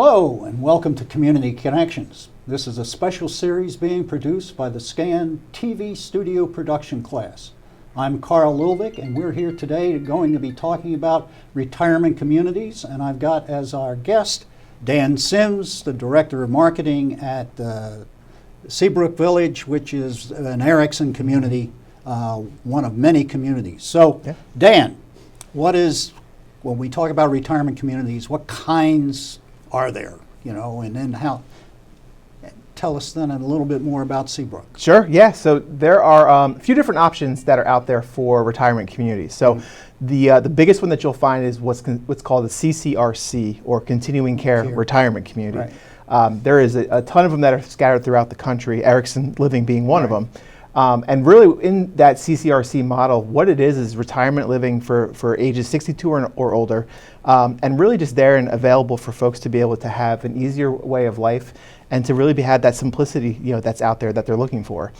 Hello and welcome to Community Connections. This is a special series being produced by the SCAN TV studio production class. I'm Carl Lilvik and we're here today going to be talking about retirement communities, and I've got as our guest Dan Sims, the Director of Marketing at Seabrook Village, which is an Erickson community, one of many communities. So Dan, when we talk about retirement communities, what kinds are there, and then tell us then a little bit more about Seabrook. Sure, yeah, so there are a few different options that are out there for retirement communities. So the biggest one that you'll find is what's called the CCRC, or Continuing Care Retirement Community. Right. There is a ton of them that are scattered throughout the country, Erickson Living being one of them. And really in that CCRC model, what it is retirement living for ages 62 or older, and really just there and available for folks to be able to have an easier way of life and to really have that simplicity that's out there that they're looking for,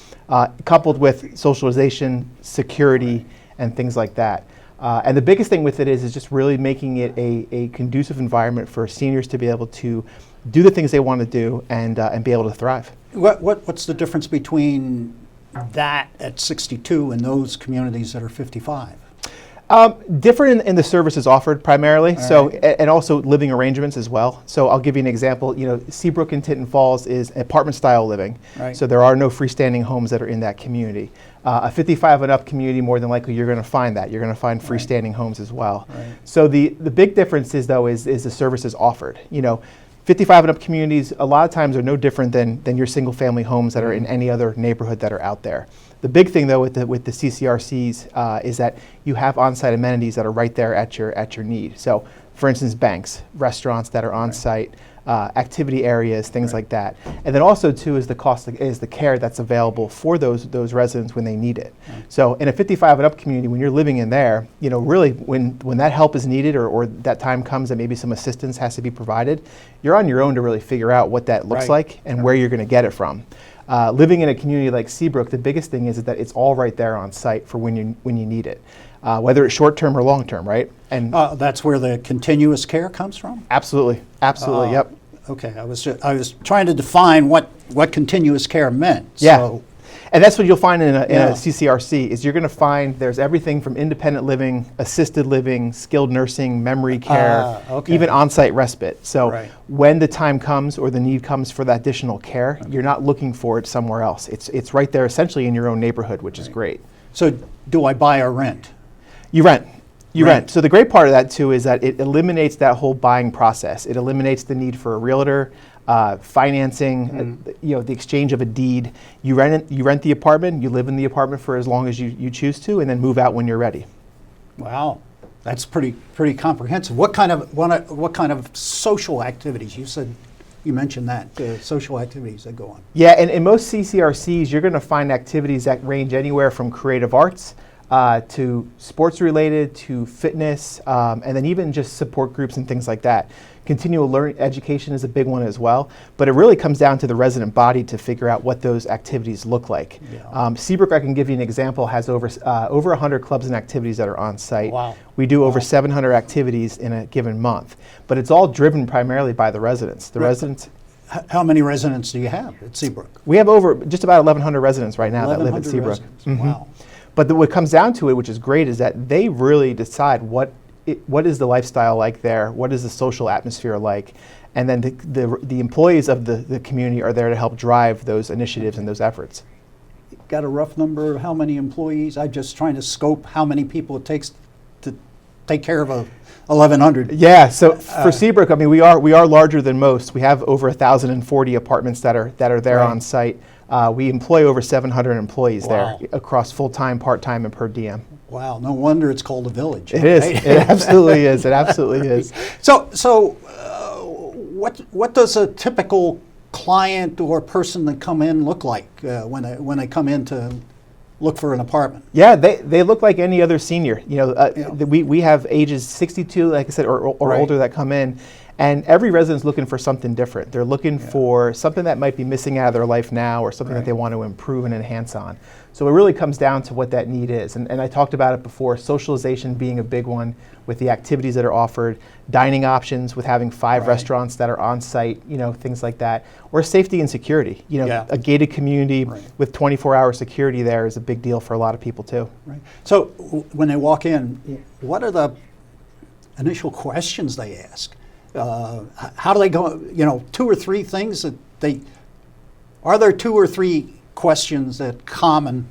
coupled with socialization, security, and things like that. And the biggest thing with it is just really making it a conducive environment for seniors to be able to do the things they want to do and be able to thrive. What's the difference between that at 62 and those communities that are 55? Different in the services offered primarily, and also living arrangements as well. So I'll give you an example. Seabrook and Tinton Falls is apartment style living. Right. So there are no freestanding homes that are in that community. A 55 and up community, more than likely you're going to find that. You're going to find freestanding homes as well. Right. So the big difference is the services offered. 55 and up communities a lot of times are no different than your single family homes that are in any other neighborhood that are out there. The big thing though with the CCRCs is that you have on-site amenities that are right there at your need. So for instance, banks, restaurants that are on-site, activity areas, things like that. And then also too is the care that's available for those residents when they need it. So in a 55 and up community, when you're living in there, really when that help is needed or that time comes that maybe some assistance has to be provided, you're on your own to really figure out what that looks like and where you're going to get it from. Living in a community like Seabrook, the biggest thing is that it's all right there on site for when you need it, whether it's short term or long term, right? And that's where the continuous care comes from? Absolutely, yep. Okay, I was trying to define what continuous care meant. Yeah. So. And that's what you'll find in a CCRC is you're going to find there's everything from independent living, assisted living, skilled nursing, memory care, even on-site respite. So when the time comes or the need comes for that additional care, you're not looking for it somewhere else. It's right there essentially in your own neighborhood, which is great. So do I buy or rent? You rent. You rent. So the great part of that too is that it eliminates that whole buying process. It eliminates the need for a realtor, financing, the exchange of a deed. You rent the apartment, you live in the apartment for as long as you choose to, and then move out when you're ready. Wow, that's pretty comprehensive. What kind of social activities? You mentioned that social activities that go on. Yeah, and in most CCRCs, you're going to find activities that range anywhere from creative arts to sports related, to fitness, and then even just support groups and things like that. Continual learning education is a big one as well, but it really comes down to the resident body to figure out what those activities look like. Yeah. Seabrook, I can give you an example, has over 100 clubs and activities that are on site. Wow. We do over 700 activities in a given month, but it's all driven primarily by the residents. How many residents do you have at Seabrook? We have over just about 1,100 residents right now that live at Seabrook. Wow. But what comes down to it, which is great, is that they really decide what is the lifestyle like there, what is the social atmosphere like, and then the employees of the community are there to help drive those initiatives and those efforts. Got a rough number of how many employees? I'm just trying to scope how many people it takes to take care of 1,100. Yeah, so for Seabrook, I mean, we are larger than most. We have over 1,040 apartments that are there on site. We employ over 700 employees there across full-time, part-time, and per diem. Wow, no wonder it's called a village. It is. It absolutely is. It absolutely is. So what does a typical client or person that come in look like when they come in to look for an apartment? Yeah, they look like any other senior. We have ages 62, like I said, or older that come in, And every resident's looking for something different. They're looking for something that might be missing out of their life now, or something that they want to improve and enhance on. So it really comes down to what that need is. And I talked about it before, socialization being a big one with the activities that are offered, dining options with having 5 restaurants that are on site, things like that, or safety and security. A gated community with 24-hour security there is a big deal for a lot of people too. Right. So when they walk in, what are the initial questions they ask? How do they go, 2 or 3 things that are there 2 or 3 questions that common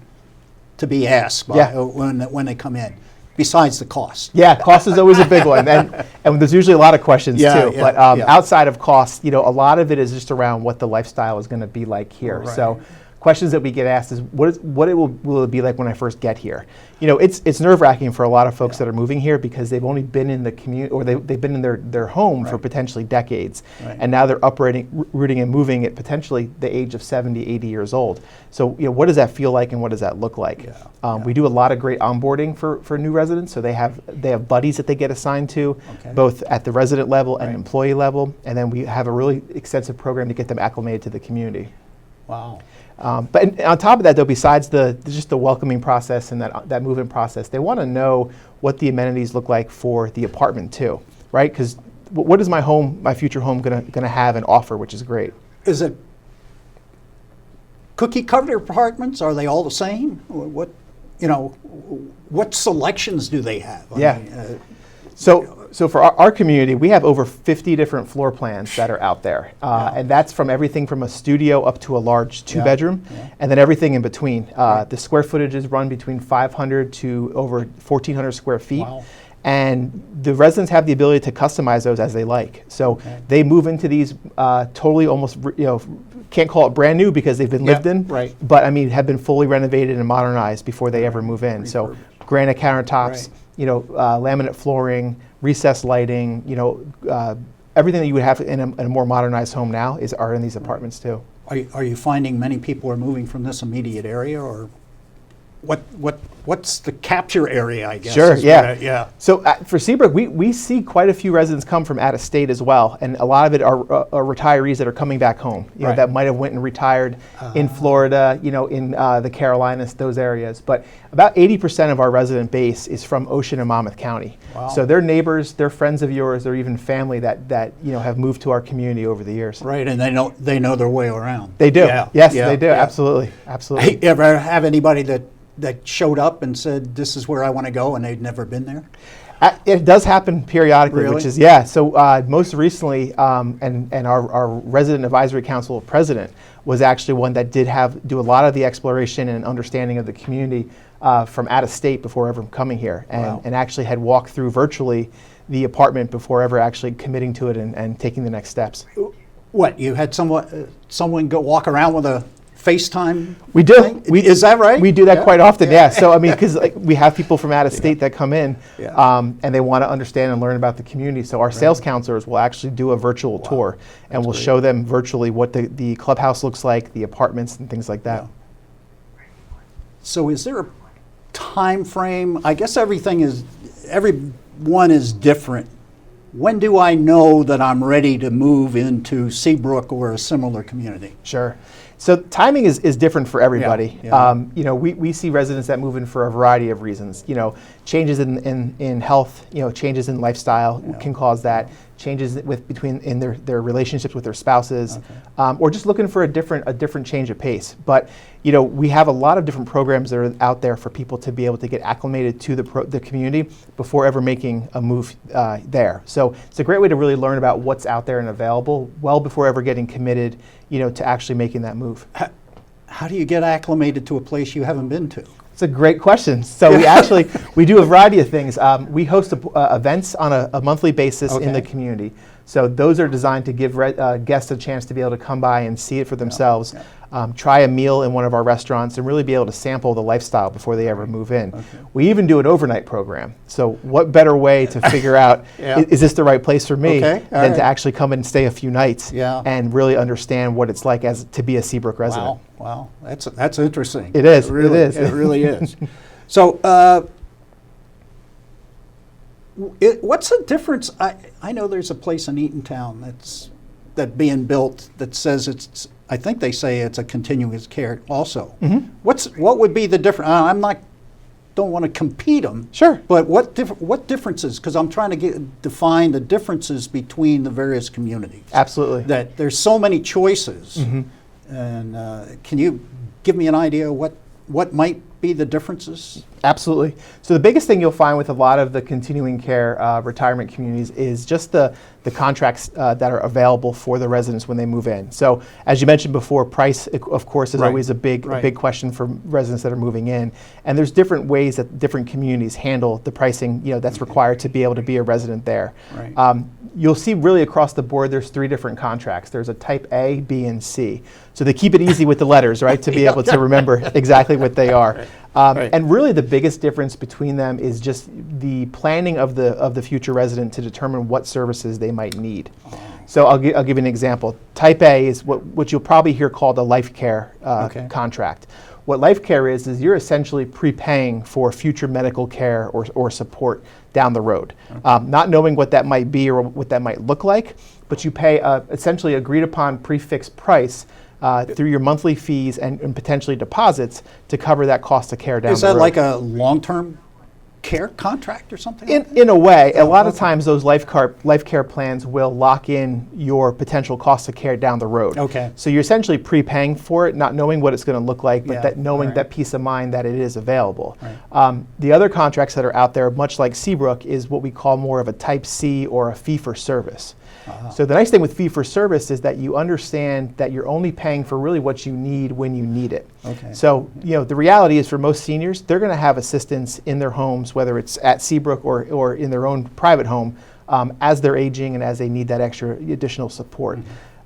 to be asked when they come in, besides the cost? Yeah, cost is always a big one, and there's usually a lot of questions too. But outside of cost, a lot of it is just around what the lifestyle is going to be like here. Right. So questions that we get asked is will it be like when I first get here? It's nerve-wracking for a lot of folks that are moving here because they've only been in the community, or they've been in their home for potentially decades, and now they're uprooting and moving at potentially the age of 70, 80 years old. So what does that feel like, and what does that look like? We do a lot of great onboarding for new residents. So they have buddies that they get assigned to, both at the resident level and employee level, and then we have a really extensive program to get them acclimated to the community. Wow. But on top of that, though, besides just the welcoming process and that move-in process, they want to know what the amenities look like for the apartment too, right? Because what is my future home gonna have and offer, which is great. Is it cookie-cutter apartments? Are they all the same? What selections do they have? I mean, So for our community, we have over 50 different floor plans that are out there. And that's from everything from a studio up to a large 2-bedroom, and then everything in between. The square footages run between 500 to over 1,400 square feet. Wow. And the residents have the ability to customize those as they like. So they move into these totally almost, can't call it brand new because they've been lived in, but have been fully renovated and modernized before they ever move in. So granite countertops, laminate flooring, recessed lighting, everything that you would have in a more modernized home now are in these apartments too. Are you finding many people are moving from this immediate area, or what's the capture area, I guess? Sure, yeah. So for Seabrook, we see quite a few residents come from out of state as well, and a lot of it are retirees that are coming back home, that might have went and retired in Florida, in the Carolinas, those areas. But about 80% of our resident base is from Ocean and Monmouth County. Wow. So they're neighbors, they're friends of yours, or even family that have moved to our community over the years. Right, and they know their way around. They do. Yes, they do. Absolutely. Hey, ever have anybody that showed up and said, this is where I want to go, and they'd never been there? It does happen periodically, Really? which is, so most recently, and our resident advisory council president was actually one that did do a lot of the exploration and understanding of the community from out of state before ever coming here, and actually had walked through virtually the apartment before ever actually committing to it and taking the next steps. What, you had someone go walk around with a FaceTime? We do. Is that right? We do that quite often, So, because we have people from out of state that come in, and they want to understand and learn about the community. So our sales counselors will actually do a virtual tour, and we'll show them virtually what the clubhouse looks like, the apartments, and things like that. So is there a time frame? I guess everyone is different. When do I know that I'm ready to move into Seabrook or a similar community? Sure. So timing is different for everybody. We see residents that move in for a variety of reasons. Changes in health, changes in lifestyle can cause that. Changes in their relationships with their spouses, or just looking for a different change of pace. But we have a lot of different programs that are out there for people to be able to get acclimated to the community before ever making a move there. So it's a great way to really learn about what's out there and available well before ever getting committed, to actually making that move. How do you get acclimated to a place you haven't been to? It's a great question. So we do a variety of things. We host events on a monthly basis in the community. So those are designed to give guests a chance to be able to come by and see it for themselves, try a meal in one of our restaurants, and really be able to sample the lifestyle before they ever move in. We even do an overnight program. So what better way to figure out, is this the right place for me, than to actually come in and stay a few nights and really understand what it's like as to be a Seabrook resident. Wow, that's interesting. It is. It really is. So What's the difference? I know there's a place in Eatontown that's being built that says it's, I think they say it's a continuous care also. Mm-hmm. What would be the difference? Don't want to compete them. Sure. But what differences? Because I'm trying to define the differences between the various communities. Absolutely. That there's so many choices. Mm-hmm. And can you give me an idea what might be the differences? Absolutely. So the biggest thing you'll find with a lot of the continuing care retirement communities is just the contracts that are available for the residents when they move in. So as you mentioned before, price, of course, is always a big question for residents that are moving in. And there's different ways that different communities handle the pricing, that's required to be able to be a resident there. Right. You'll see really across the board, there's 3 different contracts. There's a type A, B, and C. So they keep it easy with the letters, right, to be able to remember exactly what they are. And really the biggest difference between them is just the planning of the future resident to determine what services they might need. So I'll give you an example. Type A is what you'll probably hear called a life care contract. What life care is you're essentially prepaying for future medical care or support down the road. Not knowing what that might be or what that might look like, but you pay essentially agreed upon prefixed price through your monthly fees and potentially deposits to cover that cost of care down the road. Is that like a long-term care contract or something? In a way, a lot of times those life care plans will lock in your potential cost of care down the road. Okay. So you're essentially prepaying for it, not knowing what it's going to look like, but knowing that peace of mind that it is available. Right. The other contracts that are out there, much like Seabrook, is what we call more of a type C or a fee for service. So the nice thing with fee for service is that you understand that you're only paying for really what you need when you need it. Okay. So the reality is for most seniors, they're going to have assistance in their homes, whether it's at Seabrook or in their own private home, as they're aging and as they need that extra additional support.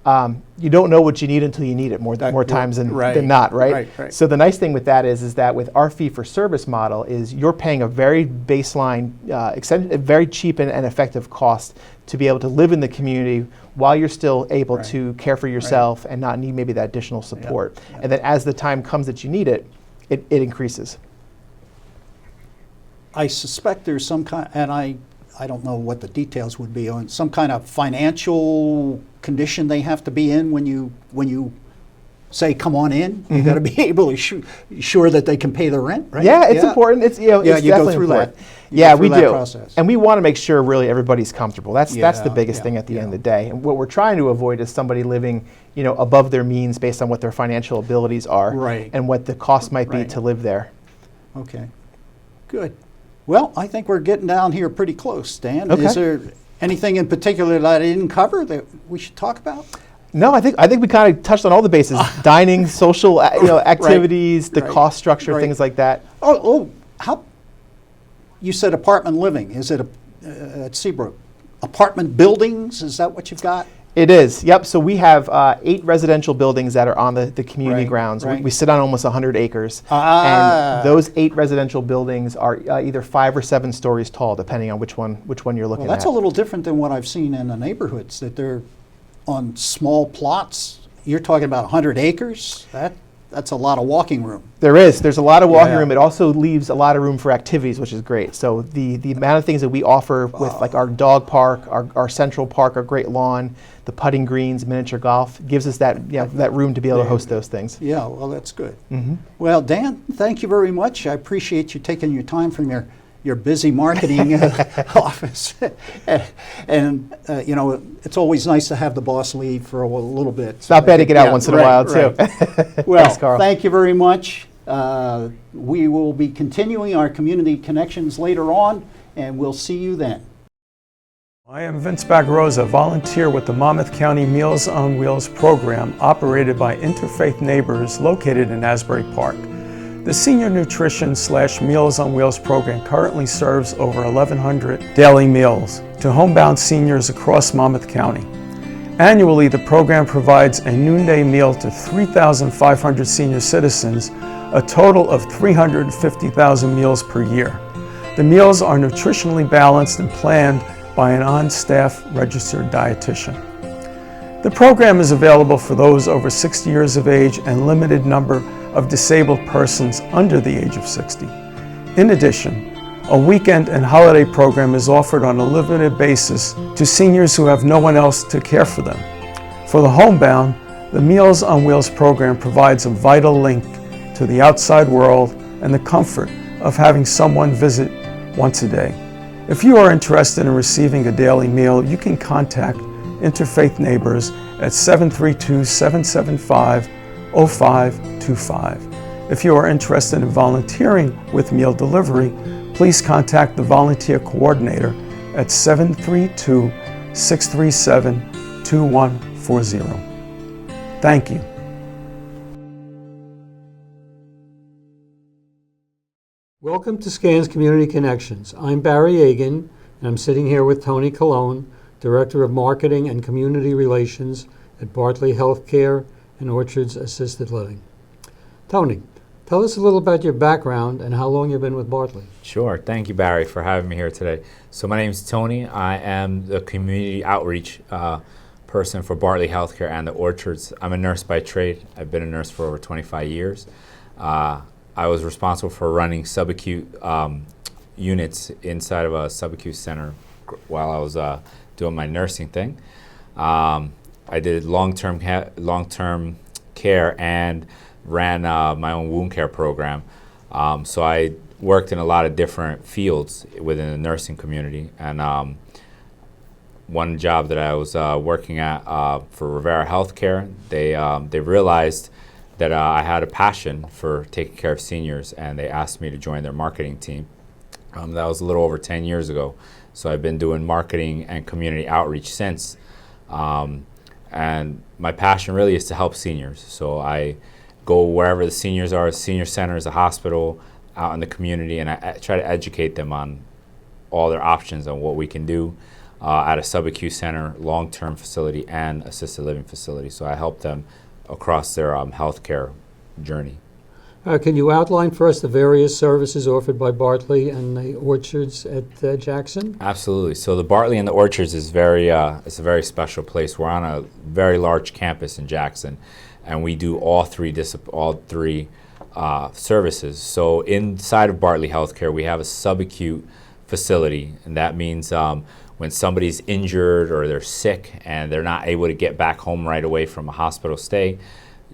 You don't know what you need until you need it more times than not, right? So the nice thing with that is that with our fee-for-service model is you're paying a very baseline, a very cheap and effective cost to be able to live in the community while you're still able to care for yourself and not need maybe that additional support. And then as the time comes that you need it, it increases. I suspect there's some kind, and I don't know what the details would be on some kind of financial condition they have to be in when you say come on in. You got to be able to sure that they can pay the rent, right? Yeah, it's important. It's it's you go through important. that. We do, process. And we want to make sure really everybody's comfortable. That's the biggest thing at the end of the day. And what we're trying to avoid is somebody living above their means based on what their financial abilities are and what the cost might be to live there. Okay, good. Well, I think we're getting down here pretty close, Dan. Okay. Is there anything in particular that I didn't cover that we should talk about? No, I think we kind of touched on all the bases: dining, social, activities, the cost structure, things like that. How? You said apartment living. Is it at Seabrook? Apartment buildings? Is that what you've got? It is, yep. So we have 8 residential buildings that are on the community grounds. We sit on almost 100 acres. And those 8 residential buildings are either 5 or 7 stories tall, depending on which one you're looking at. Well, that's a little different than what I've seen in the neighborhoods, that they're on small plots. You're talking about 100 acres? That's a lot of walking room. There's a lot of walking room. It also leaves a lot of room for activities, which is great. So the amount of things that we offer with like our dog park, our central park, our great lawn, the putting greens, miniature golf, gives us that that room to be able to host those things. Yeah, well, that's good. Well, Dan, thank you very much. I appreciate you taking your time from your busy marketing office. And it's always nice to have the boss leave for a little bit. It's not bad to get out once in a while, too. Well, thanks, Carl. Thank you very much. We will be continuing our community connections later on, and we'll see you then. I am Vince Bagarosa, volunteer with the Monmouth County Meals on Wheels program operated by Interfaith Neighbors located in Asbury Park. The Senior Nutrition / Meals on Wheels program currently serves over 1,100 daily meals to homebound seniors across Monmouth County. Annually, the program provides a noonday meal to 3,500 senior citizens, a total of 350,000 meals per year. The meals are nutritionally balanced and planned by an on-staff registered dietitian. The program is available for those over 60 years of age and limited number of disabled persons under the age of 60. In addition, A weekend and holiday program is offered on a limited basis to seniors who have no one else to care for them. For the homebound, the Meals on Wheels program provides a vital link to the outside world and the comfort of having someone visit once a day. If you are interested in receiving a daily meal, you can contact Interfaith Neighbors at 732-775-0525. If you are interested in volunteering with meal delivery, please contact the volunteer coordinator at 732-637-2140. Thank you. Welcome to SCAN's Community Connections. I'm Barry Agan, and I'm sitting here with Tony Colon, Director of Marketing and Community Relations at Bartley Healthcare and Orchards Assisted Living. Tony, tell us a little about your background and how long you've been with Bartley. Sure. Thank you, Barry, for having me here today. So my name is Tony. I am the community outreach person for Bartley Healthcare and the Orchards. I'm a nurse by trade. I've been a nurse for over 25 years. I was responsible for running subacute units inside of a subacute center while I was doing my nursing thing. I did long-term care and ran my own wound care program. So I worked in a lot of different fields within the nursing community. And one job that I was working at for Rivera Healthcare, they realized that I had a passion for taking care of seniors, and they asked me to join their marketing team. That was a little over 10 years ago. So I've been doing marketing and community outreach since. And my passion really is to help seniors. So I go wherever the seniors are, senior centers, a hospital, out in the community, and I try to educate them on all their options on what we can do at a subacute center, long-term facility, and assisted living facility. So I help them across their healthcare journey. Can you outline for us the various services offered by Bartley and the Orchards at Jackson? Absolutely. So the Bartley and the Orchards is it's a very special place. We're on a very large campus in Jackson, and we do all three services. So inside of Bartley Healthcare, we have a subacute facility, and that means when somebody's injured or they're sick and they're not able to get back home right away from a hospital stay,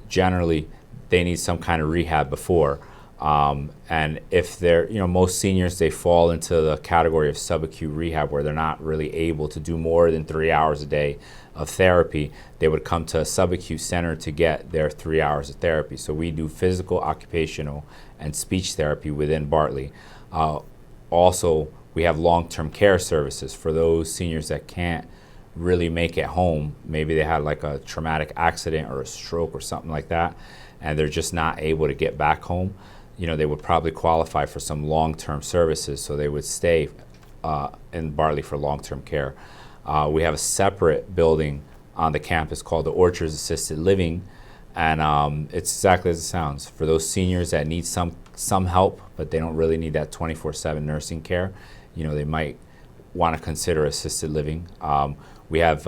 generally they need some kind of rehab before. And if they're, most seniors, they fall into the category of subacute rehab where they're not really able to do more than 3 hours a day of therapy. They would come to a subacute center to get their 3 hours of therapy. So we do physical, occupational, and speech therapy within Bartley. Also, we have long-term care services for those seniors that can't really make it home. Maybe they had like a traumatic accident or a stroke or something like that, and they're just not able to get back home. They would probably qualify for some long-term services, so they would stay in Bartley for long-term care. We have a separate building on the campus called the Orchards Assisted Living, and it's exactly as it sounds. For those seniors that need some help, but they don't really need that 24/7 nursing care, they might want to consider assisted living. We have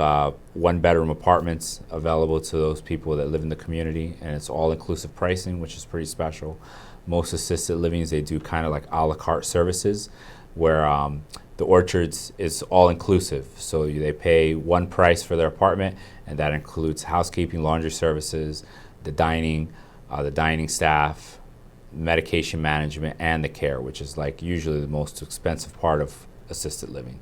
one-bedroom apartments available to those people that live in the community, and it's all-inclusive pricing, which is pretty special. Most assisted livings, they do kind of like a la carte services, where the Orchards is all-inclusive. So they pay one price for their apartment, and that includes housekeeping, laundry services, the dining staff, medication management, and the care, which is like usually the most expensive part of assisted living.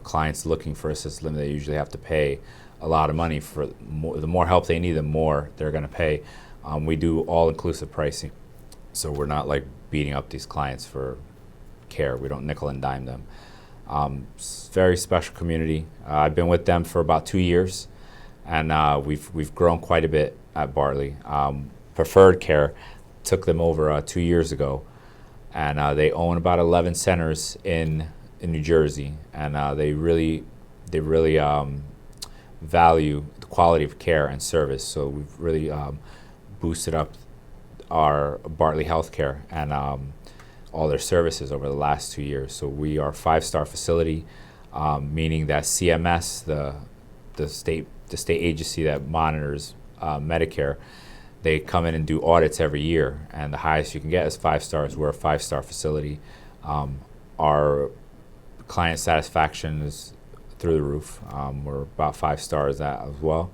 Clients looking for assisted living, they usually have to pay a lot of money for the more help they need, the more they're going to pay. We do all-inclusive pricing, so we're not like beating up these clients for care. We don't nickel and dime them. It's a very special community. I've been with them for about 2 years, and we've grown quite a bit at Bartley. Preferred Care took them over 2 years ago, and they own about 11 centers in New Jersey, and they really value the quality of care and service. So we've really boosted up our Bartley Healthcare and all their services over the last 2 years. So we are a 5-star facility, meaning that CMS, the state agency that monitors Medicare, they come in and do audits every year, and the highest you can get is 5 stars. We're a 5-star facility. Our client satisfaction is through the roof. We're about 5 stars at as well,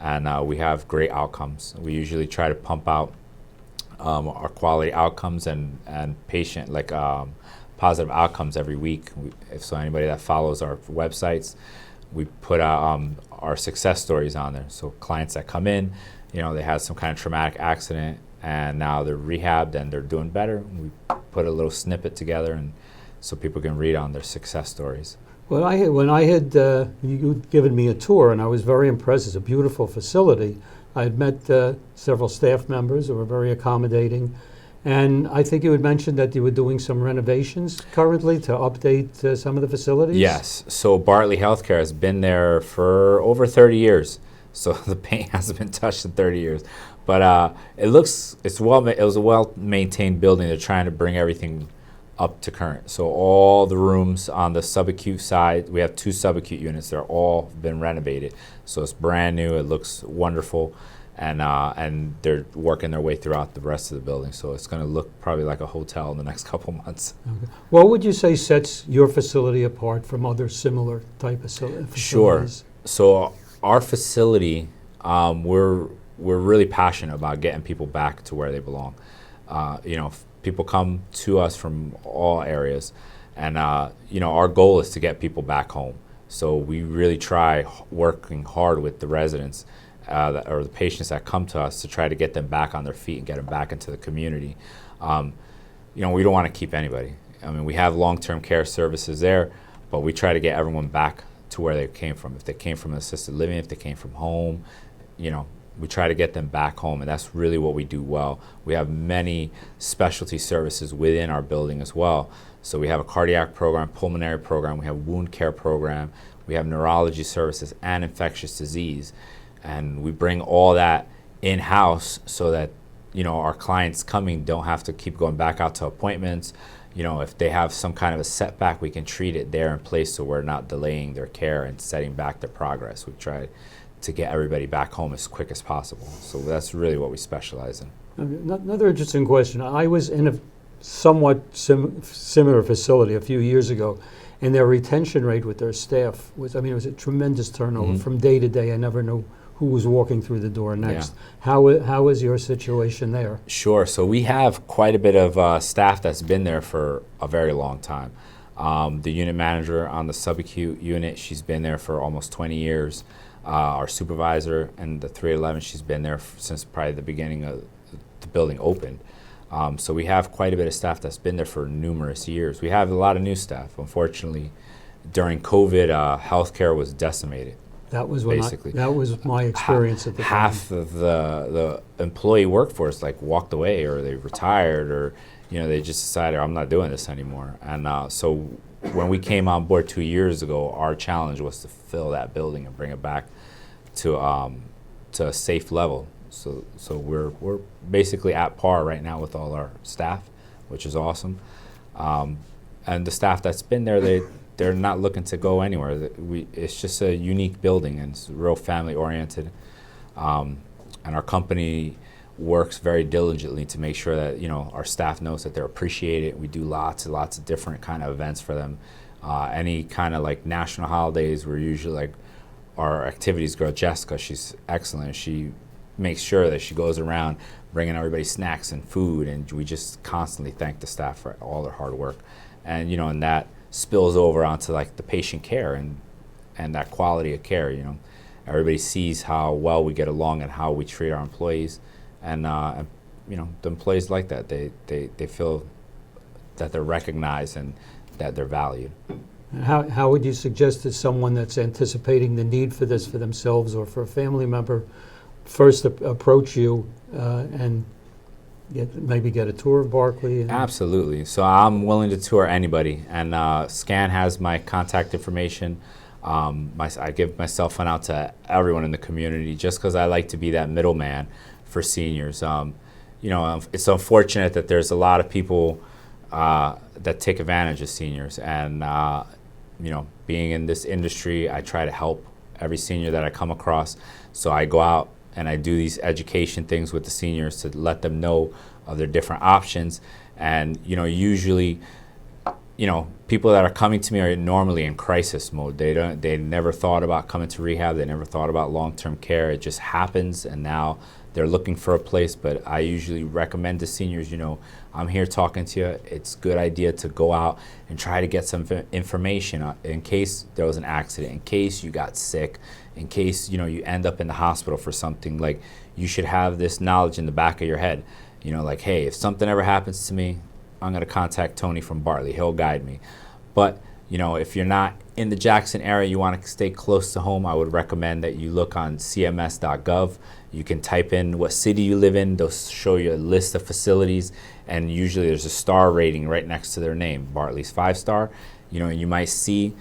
and we have great outcomes. We usually try to pump out our quality outcomes and patient positive outcomes every week. So anybody that follows our websites, we put out our success stories on there. So clients that come in, they had some kind of traumatic accident and now they're rehabbed and they're doing better. We put a little snippet together and so people can read on their success stories. When I had you given me a tour, and I was very impressed. It's a beautiful facility. I had met several staff members who were very accommodating, and I think you had mentioned that you were doing some renovations currently to update some of the facilities. Yes. So Bartley Healthcare has been there for over 30 years. So the paint hasn't been touched in 30 years, but it was a well-maintained building. They're trying to bring everything up to current. So all the rooms on the subacute side, we have 2 subacute units. They're all been renovated. So it's brand new. It looks wonderful, and they're working their way throughout the rest of the building. So it's going to look probably like a hotel in the next couple months. Okay. What would you say sets your facility apart from other similar type of facilities? Sure. So our facility, we're really passionate about getting people back to where they belong. People come to us from all areas, and our goal is to get people back home. So we really try working hard with the residents or the patients that come to us to try to get them back on their feet and get them back into the community. We don't want to keep anybody. I mean, we have long-term care services there, but we try to get everyone back to where they came from. If they came from assisted living, if they came from home, we try to get them back home, and that's really what we do well. We have many specialty services within our building as well. So we have a cardiac program, pulmonary program, we have wound care program, we have neurology services and infectious disease. And we bring all that in-house so that, our clients coming don't have to keep going back out to appointments. If they have some kind of a setback, we can treat it there in place so we're not delaying their care and setting back their progress. We try to get everybody back home as quick as possible. So that's really what we specialize in. Another interesting question. I was in a somewhat similar facility a few years ago, and their retention rate with their staff was, it was a tremendous turnover from day to day. I never knew who was walking through the door next. Yeah. How is your situation there? Sure. So we have quite a bit of staff that's been there for a very long time. The unit manager on the subacute unit, she's been there for almost 20 years. Our supervisor and the 311, she's been there since probably the beginning of the building opened. So we have quite a bit of staff that's been there for numerous years. We have a lot of new staff. Unfortunately, during COVID, healthcare was decimated. That was that was my experience at the time. Half of the employee workforce walked away, or they retired, or they just decided, I'm not doing this anymore. And so when we came on board 2 years ago, our challenge was to fill that building and bring it back to a safe level. So we're basically at par right now with all our staff, which is awesome. And the staff that's been there, they're not looking to go anywhere. It's just a unique building, and it's real family oriented. And our company works very diligently to make sure that our staff knows that they're appreciated. We do lots and lots of different kind of events for them. Any kind of national holidays, we're usually our activities girl Jessica, she's excellent. She makes sure that she goes around bringing everybody snacks and food, and we just constantly thank the staff for all their hard work. And and that spills over onto the patient care and that quality of care. Everybody sees how well we get along and how we treat our employees, and the employees like that. They feel that they're recognized and that they're valued. How would you suggest that someone that's anticipating the need for this for themselves or for a family member first approach you and maybe get a tour of Bartley? Absolutely. So I'm willing to tour anybody, and SCAN has my contact information. I give my cell phone out to everyone in the community just because I like to be that middleman for seniors. It's unfortunate that there's a lot of people that take advantage of seniors, and being in this industry, I try to help every senior that I come across. So I go out and I do these education things with the seniors to let them know of their different options. And usually people that are coming to me are normally in crisis mode. They never thought about coming to rehab. They never thought about long-term care. It just happens, and now they're looking for a place. But I usually recommend to seniors, I'm here talking to you. It's a good idea to go out and try to get some information in case there was an accident, in case you got sick, in case, you end up in the hospital for something. Like, you should have this knowledge in the back of your head. Like, hey, if something ever happens to me, I'm going to contact Tony from Bartley. He'll guide me. But, if you're not in the Jackson area, you want to stay close to home, I would recommend that you look on cms.gov. You can type in what city you live in. They'll show you a list of facilities, and usually there's a star rating right next to their name. Bartley's 5-star. And you might see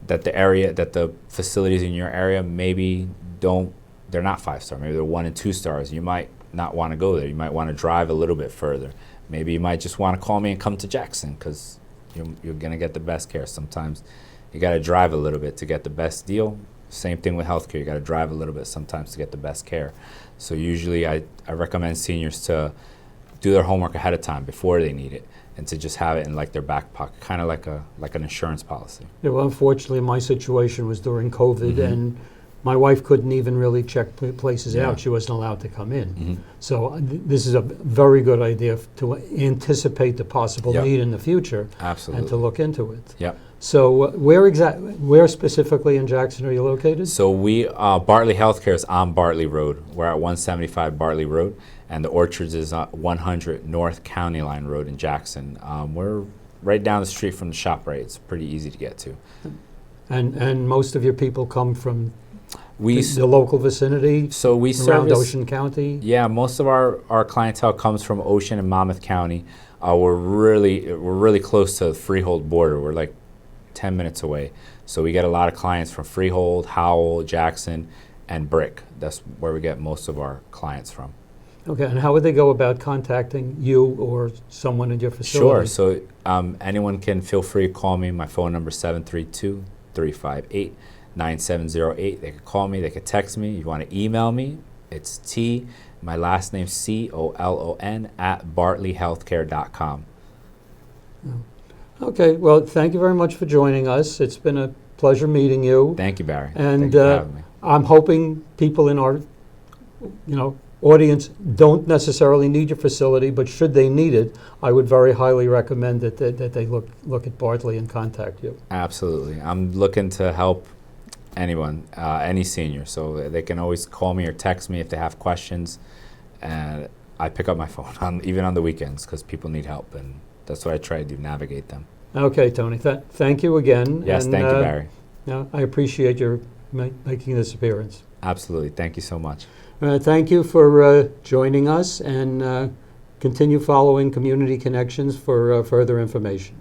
that the facilities in your area they're not 5-star. Maybe they're 1 and 2 stars. You might not want to go there. You might want to drive a little bit further. Maybe you might just want to call me and come to Jackson, because you're going to get the best care. Sometimes you got to drive a little bit to get the best deal. Same thing with healthcare. You got to drive a little bit sometimes to get the best care. So usually I recommend seniors to do their homework ahead of time before they need it, and to just have it in their back pocket, kind of like an insurance policy. Yeah, well, unfortunately, my situation was during COVID, and my wife couldn't even really check places out. She wasn't allowed to come in. So this is a very good idea to anticipate the possible need in the future. Absolutely. And to look into it. Yep. So where specifically in Jackson are you located? So Bartley Healthcare is on Bartley Road. We're at 175 Bartley Road, and the Orchards is 100 North County Line Road in Jackson. We're right down the street from the ShopRite. It's pretty easy to get to. And most of your people come from the local vicinity, so we around service Ocean County? Yeah, most of our clientele comes from Ocean and Monmouth County. We're really close to the Freehold border. We're like 10 minutes away. So we get a lot of clients from Freehold, Howell, Jackson, and Brick. That's where we get most of our clients from. Okay, and how would they go about contacting you or someone in your facility? Sure, so anyone can feel free to call me. My phone number is 732-358-9708. They could call me, they could text me. If you want to email me, it's my last name COLON @bartleyhealthcare.com. Okay, well, thank you very much for joining us. It's been a pleasure meeting you. Thank you, Barry. And Thank you for having me. I'm hoping people in our audience don't necessarily need your facility, but should they need it, I would very highly recommend that they look at Bartley and contact you. Absolutely. I'm looking to help anyone, any senior, so they can always call me or text me if they have questions, and I pick up my phone even on the weekends, because people need help, and that's what I try to do, navigate them. Okay, Tony, thank you again. Yes, and, thank you, Barry. I appreciate your making this appearance. Absolutely. Thank you so much. Thank you for joining us, and continue following Community Connections for further information.